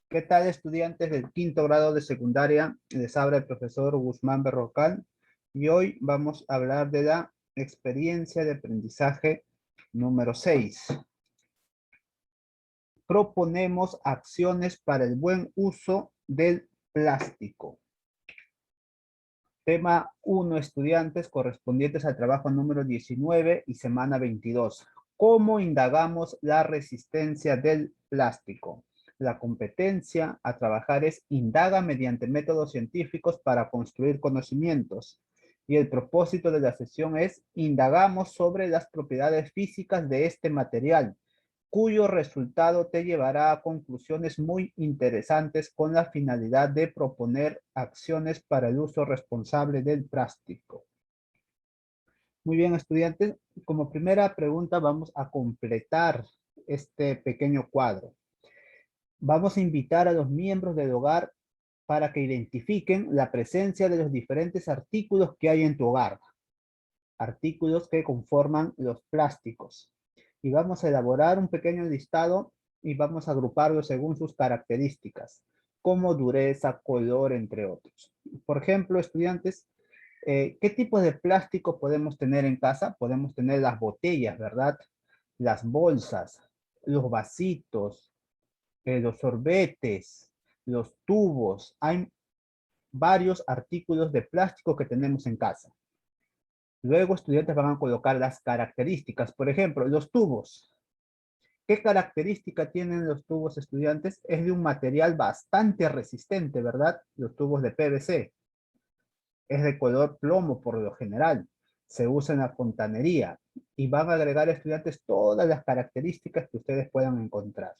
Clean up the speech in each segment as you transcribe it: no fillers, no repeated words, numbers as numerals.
¿Qué tal, estudiantes del quinto grado de secundaria? Les habla el profesor Guzmán Berrocal y hoy vamos a hablar de la experiencia de aprendizaje número 6. Proponemos acciones para el buen uso del plástico. Tema 1, estudiantes, correspondientes al trabajo número 19 y semana 22. ¿Cómo indagamos la resistencia del plástico? La competencia a trabajar es indaga mediante métodos científicos para construir conocimientos. Y el propósito de la sesión es indagamos sobre las propiedades físicas de este material, cuyo resultado te llevará a conclusiones muy interesantes con la finalidad de proponer acciones para el uso responsable del plástico. Muy bien, estudiantes, como primera pregunta vamos a completar este pequeño cuadro. Vamos a invitar a los miembros del hogar para que identifiquen la presencia de los diferentes artículos que hay en tu hogar. Artículos que conforman los plásticos. Y vamos a elaborar un pequeño listado y vamos a agruparlos según sus características, como dureza, color, entre otros. Por ejemplo, estudiantes, ¿qué tipo de plástico podemos tener en casa? Podemos tener las botellas, ¿verdad? Las bolsas, los vasitos, los sorbetes, los tubos. Hay varios artículos de plástico que tenemos en casa. Luego, estudiantes van a colocar las características. Por ejemplo, los tubos. ¿Qué característica tienen los tubos, estudiantes? Es de un material bastante resistente, ¿verdad? Los tubos de PVC. Es de color plomo por lo general. Se usa en la fontanería. Y van a agregar, estudiantes, todas las características que ustedes puedan encontrar.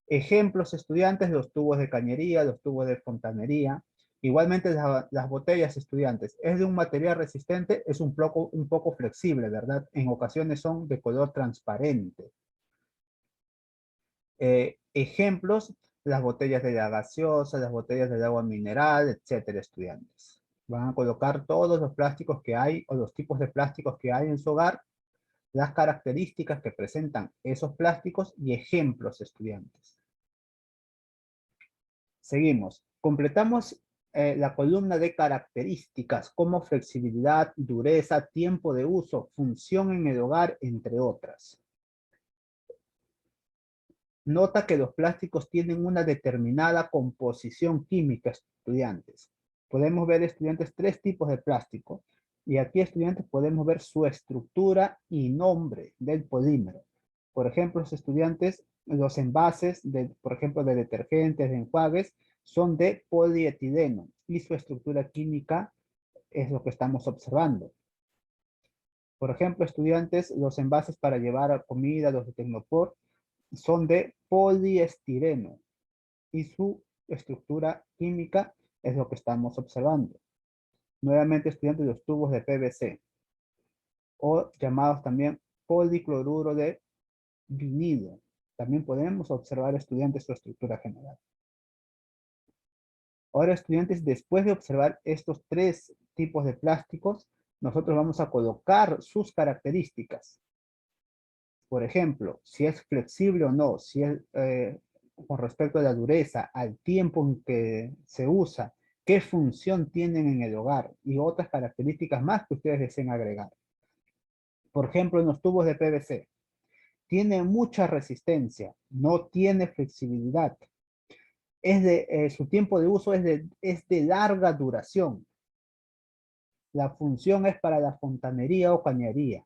Ejemplos, estudiantes, los tubos de cañería, los tubos de fontanería. Igualmente las botellas, estudiantes, es de un material resistente, es un poco flexible, ¿verdad? En ocasiones son de color transparente. Ejemplos, las botellas de la gaseosa, las botellas del agua mineral, etcétera, estudiantes. Van a colocar todos los plásticos que hay o los tipos de plásticos que hay en su hogar, las características que presentan esos plásticos y ejemplos, estudiantes. Seguimos. Completamos la columna de características como flexibilidad, dureza, tiempo de uso, función en el hogar, entre otras. Nota que los plásticos tienen una determinada composición química, estudiantes. Podemos ver, estudiantes, tres tipos de plástico. Y aquí, estudiantes, podemos ver su estructura y nombre del polímero. Por ejemplo, los estudiantes, los envases, por ejemplo, de detergentes, de enjuagues, son de polietileno. Y su estructura química es lo que estamos observando. Por ejemplo, estudiantes, los envases para llevar comida, los de Tecnopor, son de poliestireno y su estructura química es lo que estamos observando. Nuevamente, estudiantes, los tubos de PVC o llamados también policloruro de vinilo. También podemos observar, estudiantes, su estructura general. Ahora, estudiantes, después de observar estos tres tipos de plásticos, nosotros vamos a colocar sus características. Por ejemplo, si es flexible o no, si es con respecto a la dureza, al tiempo en que se usa, qué función tienen en el hogar y otras características más que ustedes deseen agregar. Por ejemplo, en los tubos de PVC, tiene mucha resistencia, no tiene flexibilidad. Su tiempo de uso es de larga duración. La función es para la fontanería o cañería.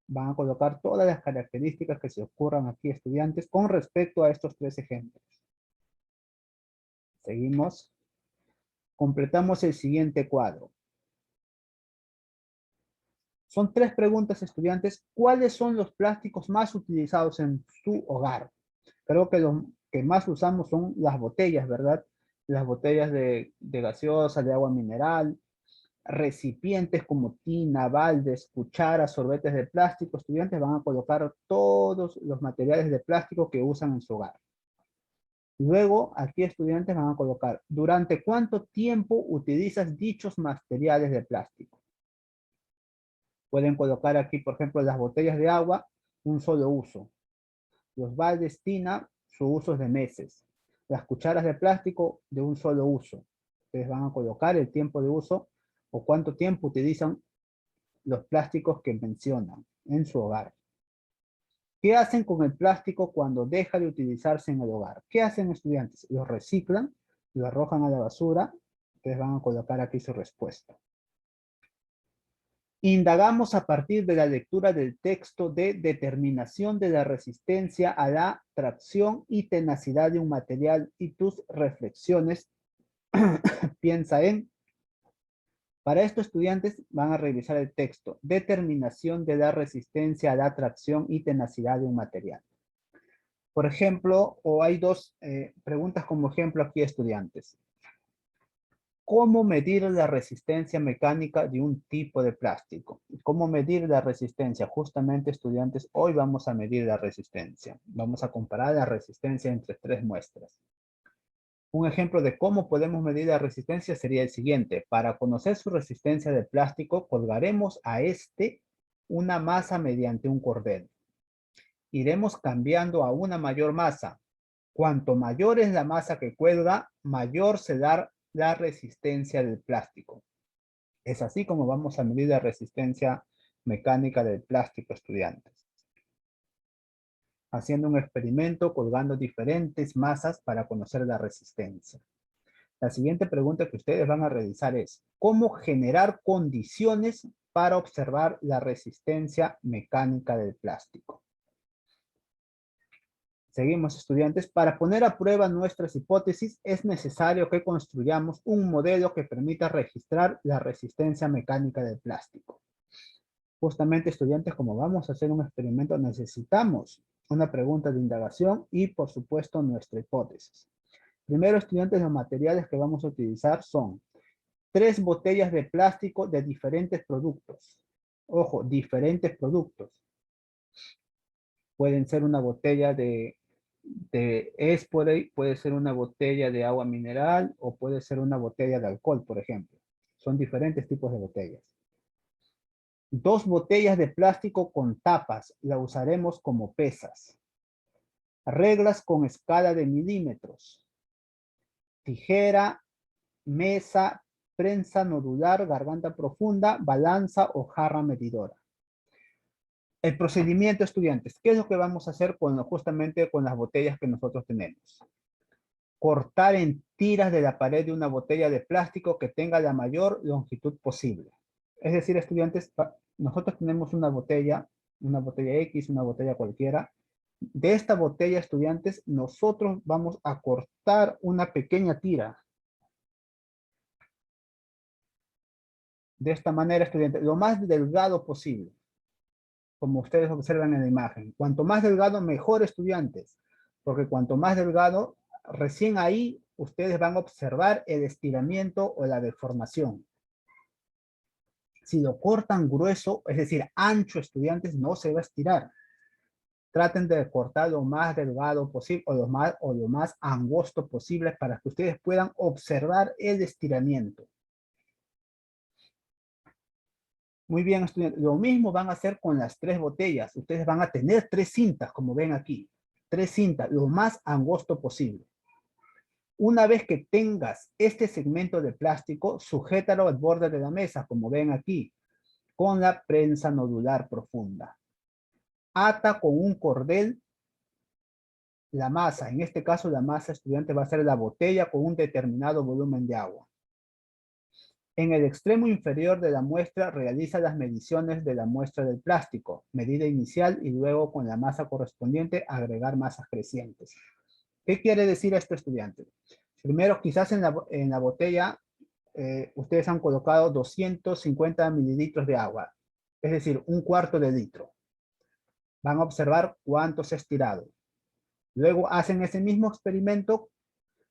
Van a colocar todas las características que se ocurran aquí, estudiantes, con respecto a estos tres ejemplos. Seguimos. Completamos el siguiente cuadro. Son tres preguntas, estudiantes. ¿Cuáles son los plásticos más utilizados en su hogar? Creo que los que más usamos son las botellas, ¿verdad? Las botellas de gaseosa, de agua mineral, recipientes como tina, baldes, cucharas, sorbetes de plástico. Estudiantes van a colocar todos los materiales de plástico que usan en su hogar. Luego, aquí, estudiantes, van a colocar ¿durante cuánto tiempo utilizas dichos materiales de plástico? Pueden colocar aquí, por ejemplo, las botellas de agua, un solo uso. Los baldes tina, su uso es de meses. Las cucharas de plástico de un solo uso. Ustedes van a colocar el tiempo de uso o cuánto tiempo utilizan los plásticos que mencionan en su hogar. ¿Qué hacen con el plástico cuando deja de utilizarse en el hogar? ¿Qué hacen estudiantes? Lo reciclan, lo arrojan a la basura. Ustedes van a colocar aquí su respuesta. Indagamos a partir de la lectura del texto de determinación de la resistencia a la tracción y tenacidad de un material y tus reflexiones. Piensa en. Para esto, estudiantes van a revisar el texto. Determinación de la resistencia a la tracción y tenacidad de un material. Por ejemplo, o hay dos preguntas como ejemplo aquí, estudiantes. ¿Cómo medir la resistencia mecánica de un tipo de plástico? ¿Cómo medir la resistencia? Justamente, estudiantes, hoy vamos a medir la resistencia. Vamos a comparar la resistencia entre tres muestras. Un ejemplo de cómo podemos medir la resistencia sería el siguiente. Para conocer su resistencia de plástico, colgaremos a este una masa mediante un cordel. Iremos cambiando a una mayor masa. Cuanto mayor es la masa que cuelga, mayor será la resistencia del plástico. Es así como vamos a medir la resistencia mecánica del plástico, estudiantes. Haciendo un experimento, colgando diferentes masas para conocer la resistencia. La siguiente pregunta que ustedes van a realizar es, ¿cómo generar condiciones para observar la resistencia mecánica del plástico? Seguimos, estudiantes. Para poner a prueba nuestras hipótesis, es necesario que construyamos un modelo que permita registrar la resistencia mecánica del plástico. Justamente, estudiantes, como vamos a hacer un experimento, necesitamos una pregunta de indagación y, por supuesto, nuestra hipótesis. Primero, estudiantes, los materiales que vamos a utilizar son 3 botellas de plástico de diferentes productos. Ojo, diferentes productos. Pueden ser una botella de Esporay, puede ser una botella de agua mineral o puede ser una botella de alcohol, por ejemplo. Son diferentes tipos de botellas. 2 botellas de plástico con tapas, la usaremos como pesas. Reglas con escala de milímetros. Tijera, mesa, prensa nodular, garganta profunda, balanza o jarra medidora. El procedimiento, estudiantes, ¿qué es lo que vamos a hacer justamente con las botellas que nosotros tenemos? Cortar en tiras de la pared de una botella de plástico que tenga la mayor longitud posible. Es decir, estudiantes, nosotros tenemos una botella X, una botella cualquiera. De esta botella, estudiantes, nosotros vamos a cortar una pequeña tira. De esta manera, estudiantes, lo más delgado posible. Como ustedes observan en la imagen. Cuanto más delgado, mejor, estudiantes. Porque cuanto más delgado, recién ahí ustedes van a observar el estiramiento o la deformación. Si lo cortan grueso, es decir, ancho, estudiantes, no se va a estirar. Traten de cortar lo más delgado posible o lo más angosto posible para que ustedes puedan observar el estiramiento. Muy bien, estudiantes. Lo mismo van a hacer con las 3 botellas. Ustedes van a tener 3 cintas, como ven aquí. 3 cintas, lo más angosto posible. Una vez que tengas este segmento de plástico, sujétalo al borde de la mesa, como ven aquí, con la prensa nodular profunda. Ata con un cordel la masa. En este caso, la masa, estudiante, va a ser la botella con un determinado volumen de agua. En el extremo inferior de la muestra realiza las mediciones de la muestra del plástico, medida inicial y luego con la masa correspondiente agregar masas crecientes. ¿Qué quiere decir esto, estudiantes? Primero, quizás en la botella ustedes han colocado 250 mililitros de agua, es decir, un cuarto de litro. Van a observar cuánto se ha estirado. Luego hacen ese mismo experimento,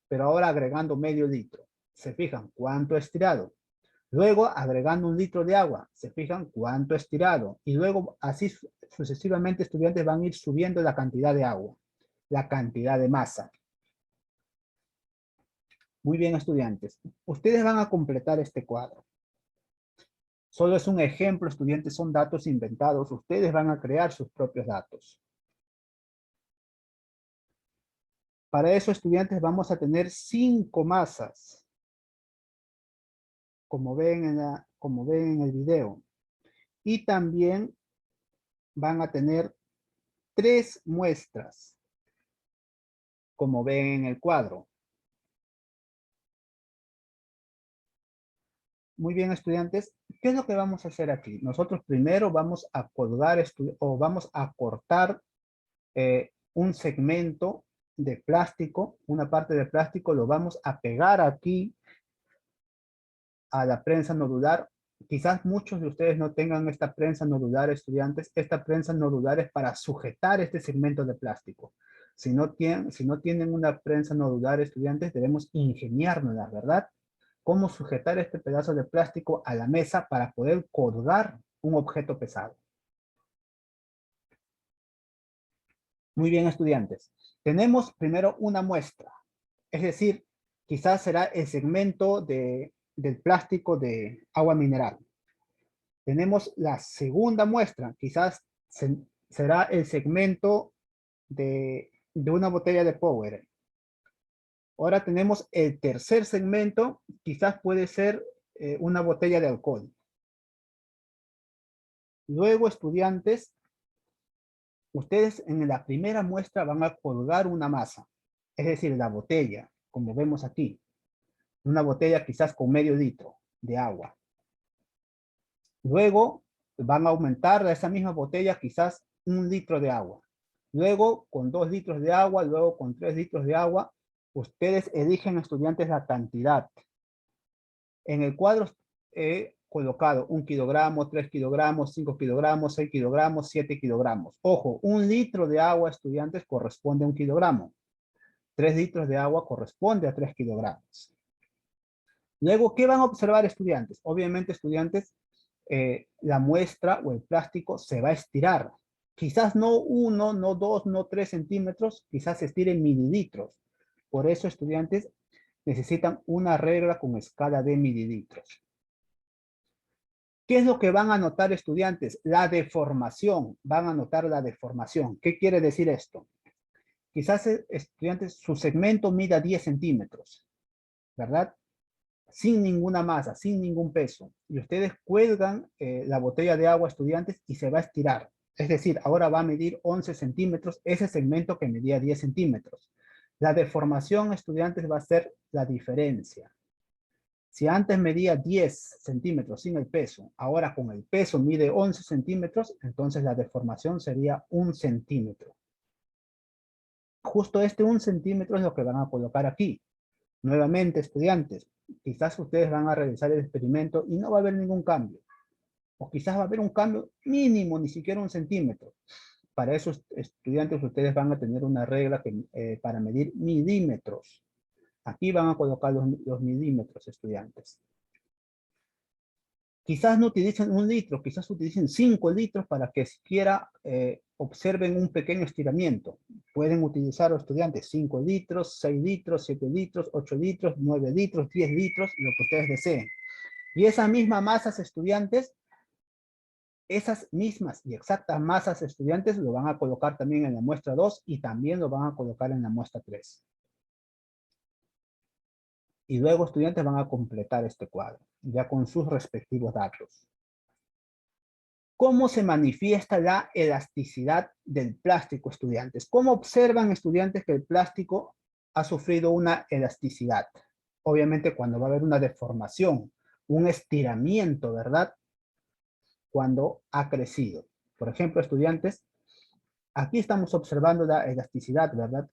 pero ahora agregando medio litro. Se fijan cuánto ha estirado. Luego, agregando 1 litro de agua, se fijan cuánto estirado. Y luego, así sucesivamente, estudiantes van a ir subiendo la cantidad de agua, la cantidad de masa. Muy bien, estudiantes. Ustedes van a completar este cuadro. Solo es un ejemplo, estudiantes, son datos inventados. Ustedes van a crear sus propios datos. Para eso, estudiantes, vamos a tener 5 masas, como ven en el video. Y también van a tener 3 muestras, como ven en el cuadro. Muy bien, estudiantes. ¿Qué es lo que vamos a hacer aquí? Nosotros primero vamos a colgar o vamos a cortar un segmento de plástico, una parte de plástico, lo vamos a pegar aquí a la prensa nodular. Quizás muchos de ustedes no tengan esta prensa nodular, estudiantes. Esta prensa nodular es para sujetar este segmento de plástico. Si no tienen una prensa nodular, estudiantes, debemos ingeniárnosla, ¿verdad? Cómo sujetar este pedazo de plástico a la mesa para poder colgar un objeto pesado. Muy bien, estudiantes. Tenemos primero una muestra. Es decir, quizás será el segmento del plástico de agua mineral. Tenemos la segunda muestra. Quizás será el segmento de una botella de Powerade. Ahora tenemos el tercer segmento. Quizás puede ser una botella de alcohol. Luego, estudiantes, ustedes en la primera muestra van a colgar una masa, es decir, la botella, como vemos aquí. Una botella quizás con medio litro de agua. Luego van a aumentar a esa misma botella quizás 1 litro de agua. Luego con 2 litros de agua, luego con 3 litros de agua. Ustedes eligen, estudiantes, la cantidad. En el cuadro he colocado 1 kilogramo, 3 kilogramos, 5 kilogramos, 6 kilogramos, 7 kilogramos. Ojo, 1 litro de agua, estudiantes, corresponde a 1 kilogramo. 3 litros de agua corresponde a 3 kilogramos. Luego, ¿qué van a observar, estudiantes? Obviamente, estudiantes, la muestra o el plástico se va a estirar. Quizás no 1, no 2, no 3 centímetros, quizás se estire en mililitros. Por eso, estudiantes, necesitan una regla con escala de mililitros. ¿Qué es lo que van a notar, estudiantes? La deformación. Van a notar la deformación. ¿Qué quiere decir esto? Quizás, estudiantes, su segmento mida 10 centímetros, ¿verdad? Sin ninguna masa, sin ningún peso. Y ustedes cuelgan la botella de agua, estudiantes, y se va a estirar. Es decir, ahora va a medir 11 centímetros ese segmento que medía 10 centímetros. La deformación, estudiantes, va a ser la diferencia. Si antes medía 10 centímetros sin el peso, ahora con el peso mide 11 centímetros, entonces la deformación sería 1 centímetro. Justo este 1 centímetro es lo que van a colocar aquí. Nuevamente, estudiantes, quizás ustedes van a realizar el experimento y no va a haber ningún cambio. O quizás va a haber un cambio mínimo, ni siquiera 1 centímetro. Para esos estudiantes, ustedes van a tener una regla para medir milímetros. Aquí van a colocar los milímetros, estudiantes. Quizás no utilicen 1 litro, quizás utilicen 5 litros para que siquiera observen un pequeño estiramiento. Pueden utilizar, los estudiantes, 5 litros, 6 litros, 7 litros, 8 litros, 9 litros, 10 litros, lo que ustedes deseen. Y esas mismas masas, estudiantes, esas mismas y exactas masas, estudiantes, lo van a colocar también en la muestra 2 y también lo van a colocar en la muestra 3. Y luego, estudiantes, van a completar este cuadro, ya con sus respectivos datos. ¿Cómo se manifiesta la elasticidad del plástico, estudiantes? ¿Cómo observan, estudiantes, que el plástico ha sufrido una elasticidad? Obviamente cuando va a haber una deformación, un estiramiento, ¿verdad? Cuando ha crecido. Por ejemplo, estudiantes, aquí estamos observando la elasticidad, ¿verdad?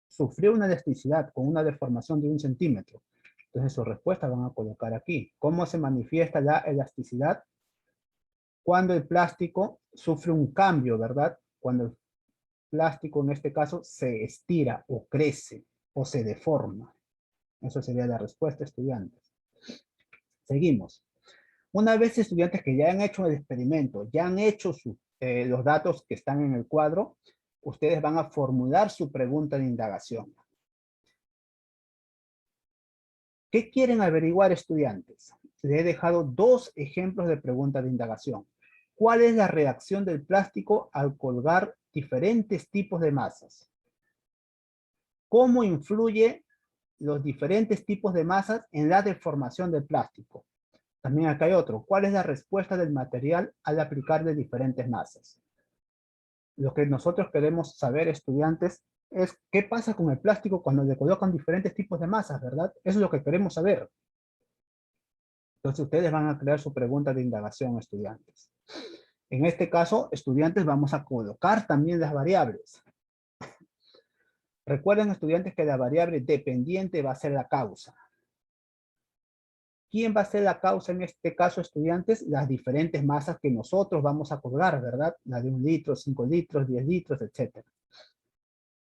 Sufrió una elasticidad con una deformación de 1 centímetro. Entonces su respuesta van a colocar aquí. ¿Cómo se manifiesta la elasticidad? Cuando el plástico sufre un cambio, ¿verdad? Cuando el plástico, en este caso, se estira o crece o se deforma. Eso sería la respuesta, estudiantes. Seguimos. Una vez, estudiantes, que ya han hecho el experimento, ya han hecho los datos que están en el cuadro, ustedes van a formular su pregunta de indagación. ¿Qué quieren averiguar, estudiantes? Les he dejado 2 ejemplos de pregunta de indagación. ¿Cuál es la reacción del plástico al colgar diferentes tipos de masas? ¿Cómo influye los diferentes tipos de masas en la deformación del plástico? También acá hay otro. ¿Cuál es la respuesta del material al aplicarle diferentes masas? Lo que nosotros queremos saber, estudiantes, es qué pasa con el plástico cuando le colocan diferentes tipos de masas, ¿verdad? Eso es lo que queremos saber. Entonces ustedes van a crear su pregunta de indagación, estudiantes. En este caso, estudiantes, vamos a colocar también las variables. Recuerden, estudiantes, que la variable dependiente va a ser la causa. ¿Quién va a ser la causa en este caso, estudiantes? Las diferentes masas que nosotros vamos a colgar, ¿verdad? La de 1 litro, 5 litros, 10 litros, etc.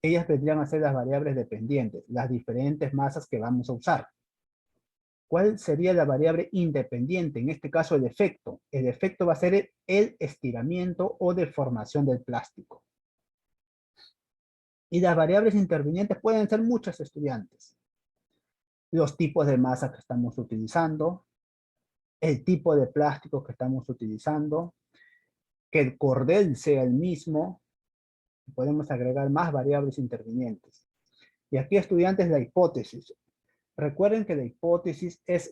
Ellas vendrían a ser las variables dependientes, las diferentes masas que vamos a usar. ¿Cuál sería la variable independiente? En este caso, el efecto. El efecto va a ser el estiramiento o deformación del plástico. Y las variables intervinientes pueden ser muchas, estudiantes. Los tipos de masa que estamos utilizando, el tipo de plástico que estamos utilizando, que el cordel sea el mismo. Podemos agregar más variables intervinientes. Y aquí, estudiantes, la hipótesis. Recuerden que la hipótesis es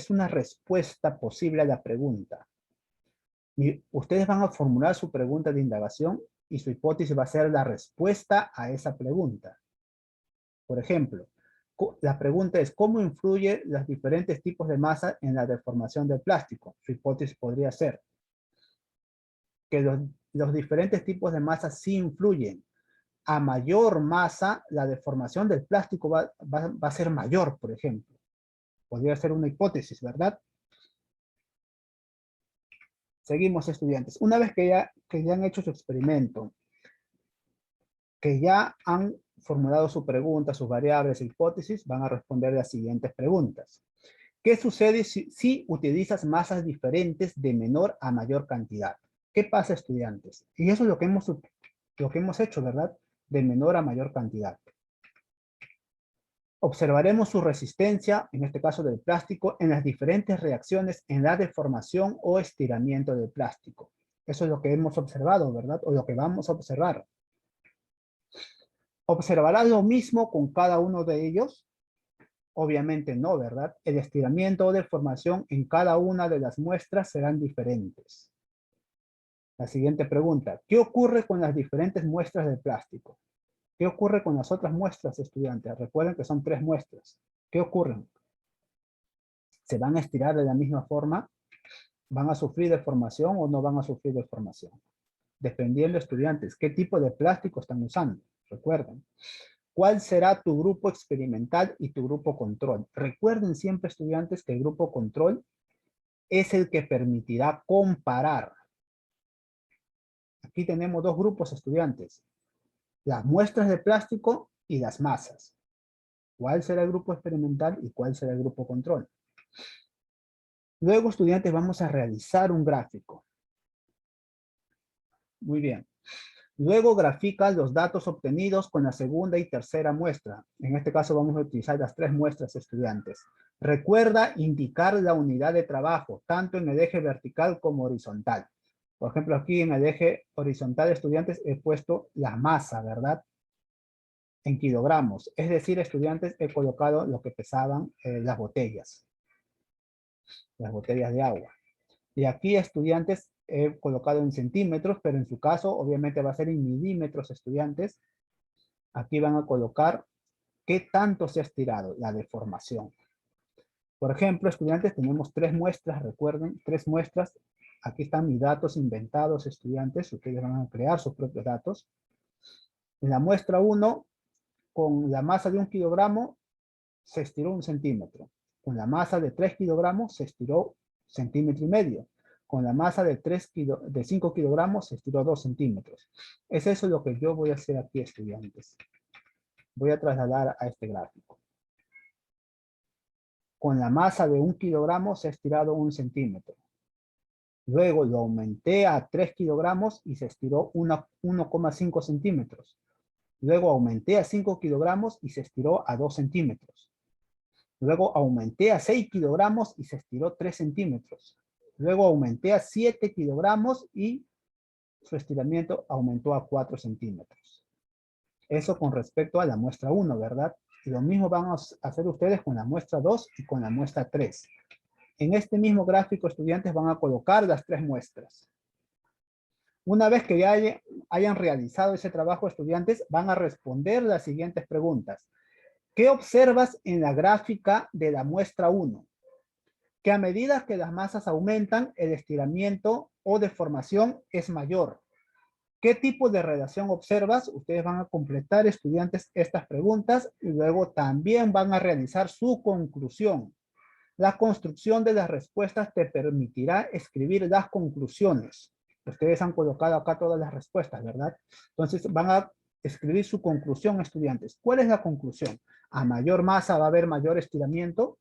una respuesta posible a la pregunta. Ustedes van a formular su pregunta de indagación y su hipótesis va a ser la respuesta a esa pregunta. Por ejemplo, la pregunta es: ¿cómo influyen los diferentes tipos de masa en la deformación del plástico? Su hipótesis podría ser que los diferentes tipos de masa sí influyen. A mayor masa, la deformación del plástico va a ser mayor, por ejemplo. Podría ser una hipótesis, ¿verdad? Seguimos, estudiantes. Una vez que ya han hecho su experimento, que ya han formulado su pregunta, sus variables e hipótesis, van a responder las siguientes preguntas. ¿Qué sucede si utilizas masas diferentes de menor a mayor cantidad? ¿Qué pasa, estudiantes? Y eso es lo que hemos hecho, ¿verdad? De menor a mayor cantidad. Observaremos su resistencia, en este caso del plástico, en las diferentes reacciones en la deformación o estiramiento del plástico. Eso es lo que hemos observado, ¿verdad? O lo que vamos a observar. ¿Observarás lo mismo con cada uno de ellos? Obviamente no, ¿verdad? El estiramiento o deformación en cada una de las muestras serán diferentes. La siguiente pregunta: ¿qué ocurre con las diferentes muestras de plástico? ¿Qué ocurre con las otras muestras, estudiantes? Recuerden que son 3 muestras. ¿Qué ocurren? ¿Se van a estirar de la misma forma? ¿Van a sufrir deformación o no van a sufrir deformación? Dependiendo, estudiantes, qué tipo de plástico están usando. Recuerden. ¿Cuál será tu grupo experimental y tu grupo control? Recuerden siempre, estudiantes, que el grupo control es el que permitirá comparar. Aquí tenemos 2 grupos, estudiantes: las muestras de plástico y las masas. ¿Cuál será el grupo experimental y cuál será el grupo control? Luego, estudiantes, vamos a realizar un gráfico. Muy bien. Luego grafica los datos obtenidos con la segunda y tercera muestra. En este caso vamos a utilizar las 3 muestras, estudiantes. Recuerda indicar la unidad de trabajo, tanto en el eje vertical como horizontal. Por ejemplo, aquí en el eje horizontal, estudiantes, he puesto la masa, ¿verdad? En kilogramos. Es decir, estudiantes, he colocado lo que pesaban las botellas de agua. Y aquí, estudiantes, he colocado en centímetros, pero en su caso, obviamente, va a ser en milímetros, estudiantes. Aquí van a colocar qué tanto se ha estirado la deformación. Por ejemplo, estudiantes, tenemos 3 muestras, recuerden, 3 muestras. Aquí están mis datos inventados, estudiantes. Ustedes van a crear sus propios datos. En la muestra 1, con la masa de 1 kilogramo, se estiró 1 centímetro. Con la masa de 3 kilogramos, se estiró 1,5 centímetros. Con la masa de 5 kilogramos, se estiró 2 centímetros. Es eso lo que yo voy a hacer aquí, estudiantes. Voy a trasladar a este gráfico. Con la masa de 1 kilogramo se ha estirado 1 centímetro. Luego lo aumenté a 3 kilogramos y se estiró 1,5 centímetros. Luego aumenté a 5 kilogramos y se estiró a 2 centímetros. Luego aumenté a 6 kilogramos y se estiró 3 centímetros. Luego aumenté a 7 kilogramos y su estiramiento aumentó a 4 centímetros. Eso con respecto a la muestra 1, ¿verdad? Y lo mismo van a hacer ustedes con la muestra 2 y con la muestra 3. En este mismo gráfico, estudiantes van a colocar las 3 muestras. Una vez que ya hayan realizado ese trabajo, estudiantes, van a responder las siguientes preguntas. ¿Qué observas en la gráfica de la muestra 1? Que a medida que las masas aumentan, el estiramiento o deformación es mayor. ¿Qué tipo de relación observas? Ustedes van a completar, estudiantes, estas preguntas y luego también van a realizar su conclusión. La construcción de las respuestas te permitirá escribir las conclusiones. Ustedes han colocado acá todas las respuestas, ¿verdad? Entonces van a escribir su conclusión, estudiantes. ¿Cuál es la conclusión? A mayor masa va a haber mayor estiramiento.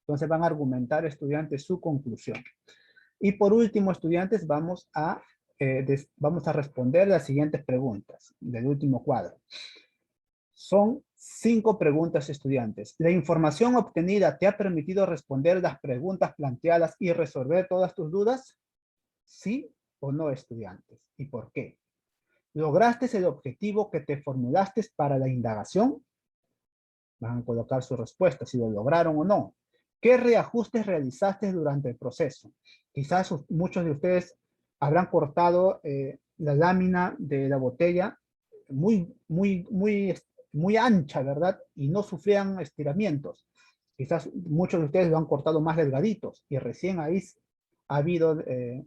Entonces van a argumentar, estudiantes, su conclusión. Y por último, estudiantes, vamos a responder las siguientes preguntas del último cuadro. Son 5 preguntas, estudiantes. ¿La información obtenida te ha permitido responder las preguntas planteadas y resolver todas tus dudas? ¿Sí o no, estudiantes? ¿Y por qué? ¿Lograste el objetivo que te formulaste para la indagación? Van a colocar su respuesta, si lo lograron o no. ¿Qué reajustes realizaste durante el proceso? Quizás muchos de ustedes habrán cortado la lámina de la botella muy ancha, ¿verdad? Y no sufrían estiramientos. Quizás muchos de ustedes lo han cortado más delgaditos y recién ahí ha habido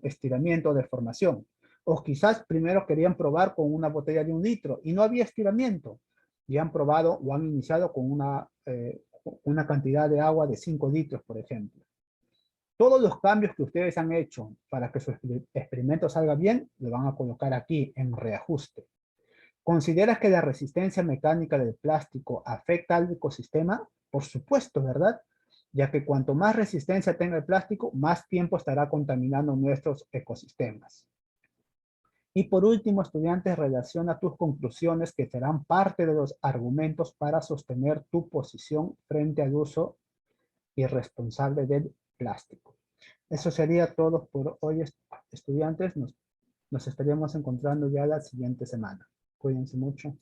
estiramiento o deformación. O quizás primero querían probar con una botella de 1 litro y no había estiramiento. Y han probado o han iniciado con una cantidad de agua de 5 litros, por ejemplo. Todos los cambios que ustedes han hecho para que su experimento salga bien, lo van a colocar aquí en reajuste. ¿Consideras que la resistencia mecánica del plástico afecta al ecosistema? Por supuesto, ¿verdad? Ya que cuanto más resistencia tenga el plástico, más tiempo estará contaminando nuestros ecosistemas. Y por último, estudiantes, relaciona tus conclusiones que serán parte de los argumentos para sostener tu posición frente al uso irresponsable del plástico. Eso sería todo por hoy, estudiantes. Nos estaríamos encontrando ya la siguiente semana. Cuídense mucho.